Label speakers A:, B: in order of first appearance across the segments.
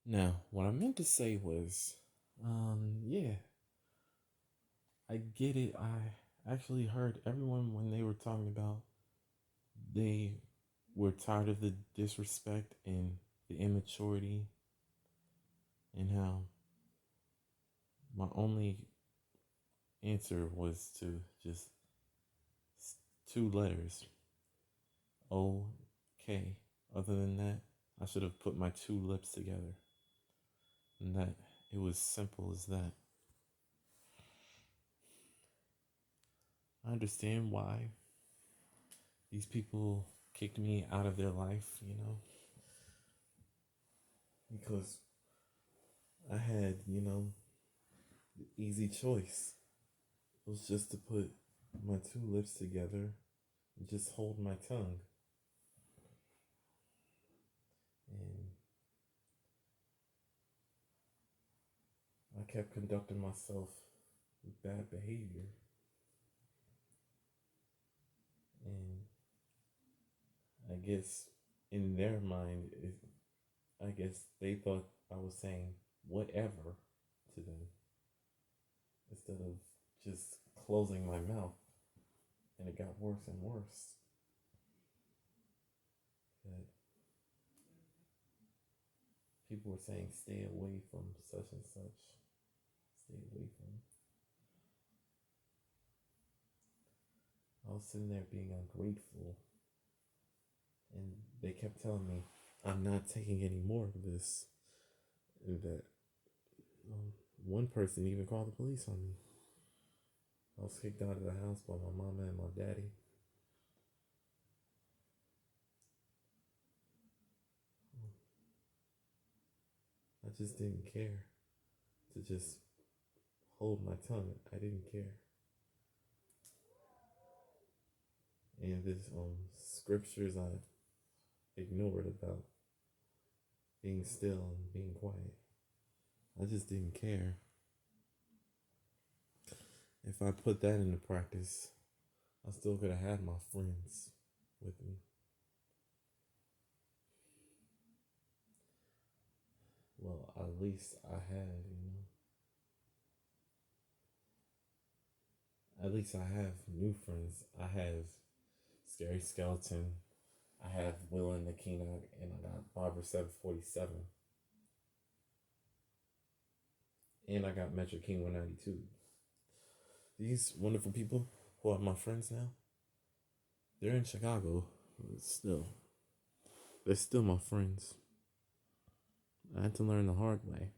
A: Now, what I meant to say was, yeah, I get it. I actually heard everyone when they were talking about they were tired of the disrespect and the immaturity, and how my only answer was to just two letters, OK. Other than that, I should have put my two lips together, and that it was simple as that. I understand why these people kicked me out of their life, because I had, the easy choice. It was just to put my two lips together and just hold my tongue. And I kept conducting myself with bad behavior. And I guess in their mind, I guess they thought I was saying whatever to them instead of just closing my mouth. And it got worse and worse. That people were saying, stay away from such and such. Stay away from. I was sitting there being ungrateful. And they kept telling me, I'm not taking any more of this. And that one person even called the police on me. I was kicked out of the house by my mama and my daddy. I just didn't care to just hold my tongue. I didn't care. And this scriptures I ignored about being still and being quiet. I just didn't care. If I put that into practice, I still could have had my friends with me. Well, at least I had. At least I have new friends. I have Scary Skeleton. I have Will and Nakina, and I got Barbara 747. And I got Metro King 192. These wonderful people who are my friends now, they're in Chicago, but still, they're still my friends. I had to learn the hard way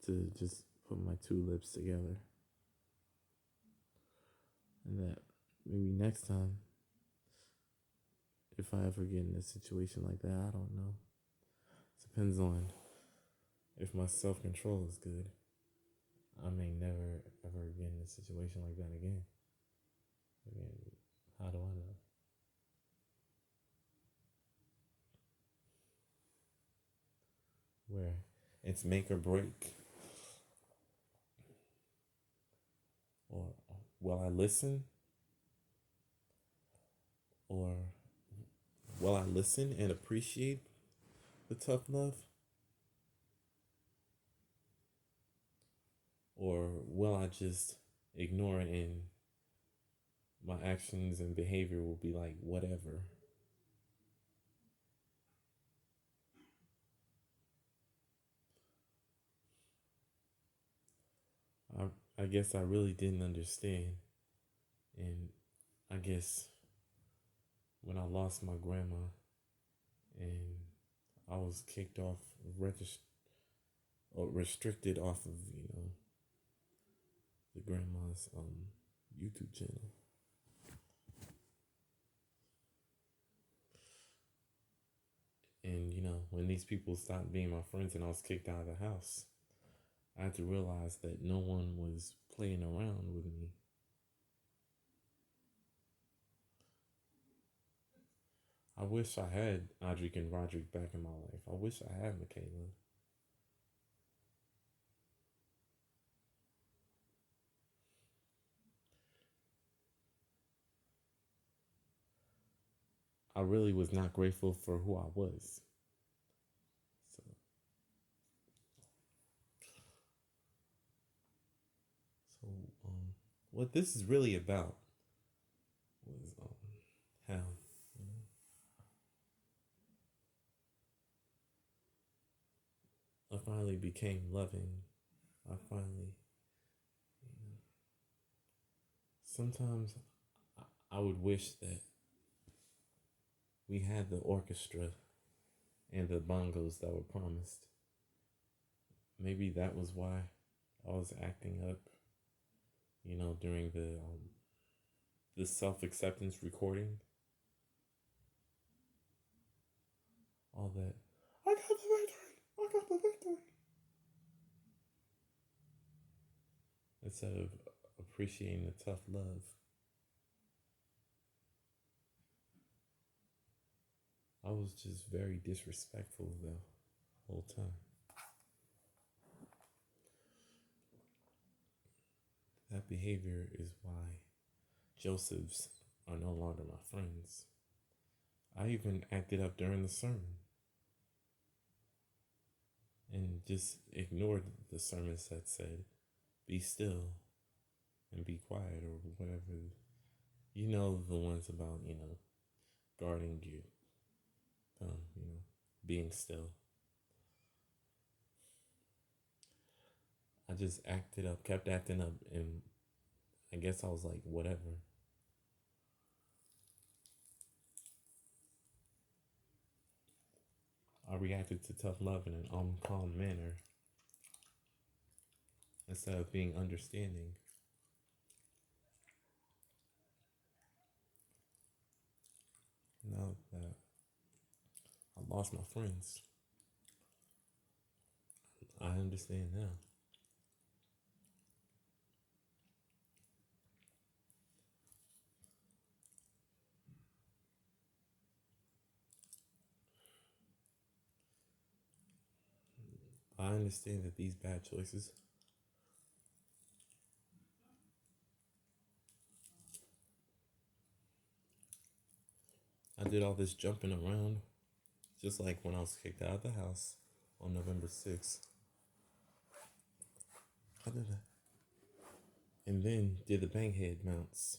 A: to just put my two lips together. And that maybe next time, if I ever get in a situation like that, I don't know. Depends on if my self control is good. I may never ever get in a situation like that again. Again, how do I know? Where it's make or break, or will I listen, or will I listen and appreciate the tough love, or will I just ignore it and my actions and behavior will be like whatever? I I guess I really didn't understand, and I guess when I lost my grandma and I was kicked off, or restricted off of the grandma's YouTube channel, and when these people stopped being my friends and I was kicked out of the house, I had to realize that no one was playing around with me. I wish I had Audric and Roderick back in my life. I wish I had Michaela. I really was not grateful for who I was. So what this is really about was how you know, I finally became loving. I finally, you know, sometimes I would wish that we had the orchestra and the bongos that were promised. Maybe that was why I was acting up, during the self acceptance recording. All that. I got the victory. I got the victory. Instead of appreciating the tough love, I was just very disrespectful the whole time. That behavior is why Josephs are no longer my friends. I even acted up during the sermon and just ignored the sermons that said, be still and be quiet or whatever. The ones about, guarding you, being still. I just acted up, kept acting up, and I guess I was like, whatever. I reacted to tough love in an calm manner instead of being understanding. Now that I lost my friends, I understand now. I understand that these bad choices, I did all this jumping around, just like when I was kicked out of the house on November 6th. I did that. And then did the bankhead bounce.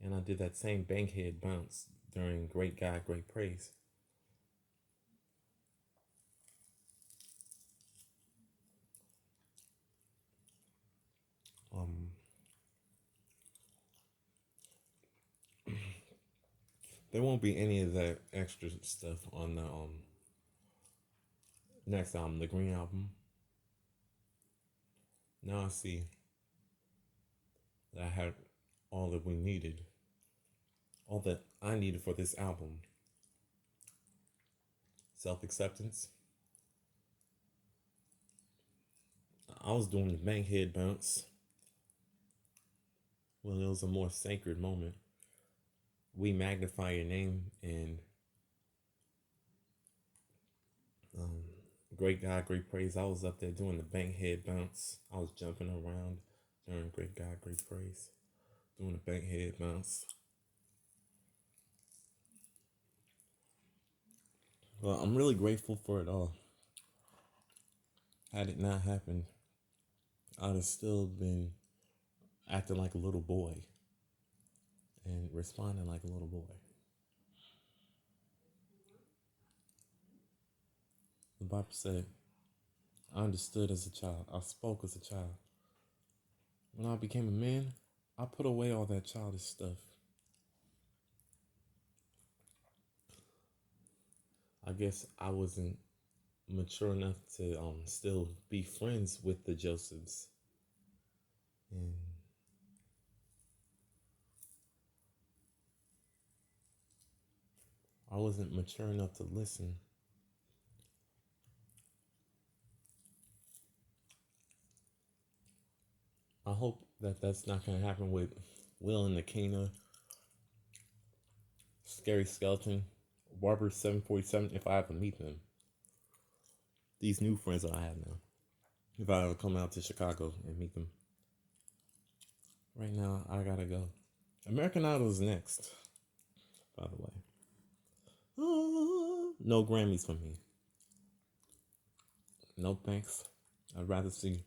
A: And I did that same bankhead bounce during Great God, Great Praise. Um, there won't be any of that extra stuff on the next album, the Green Album. Now I see that I had all that we needed, all that I needed for this album. Self acceptance. I was doing the bankhead bounce. Well, it was a more sacred moment. We magnify your name and um, Great God, Great Praise. I was up there doing the bankhead bounce. I was jumping around during Great God, Great Praise, doing the bankhead bounce. Well, I'm really grateful for it all. Had it not happened, I'd have still been acting like a little boy and responding like a little boy. The Bible said, I understood as a child, I spoke as a child. When I became a man, I put away all that childish stuff. I guess I wasn't mature enough to still be friends with the Josephs. And I wasn't mature enough to listen. I hope that that's not going to happen with Will and Nakina, Scary Skeleton, Barber 747 if I ever meet them. These new friends that I have now. If I ever come out to Chicago and meet them. Right now, I gotta go. American Idol is next, by the way. No Grammys for me. No thanks. I'd rather see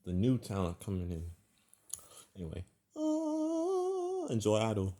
A: the new talent coming in Anyway, enjoy Idol.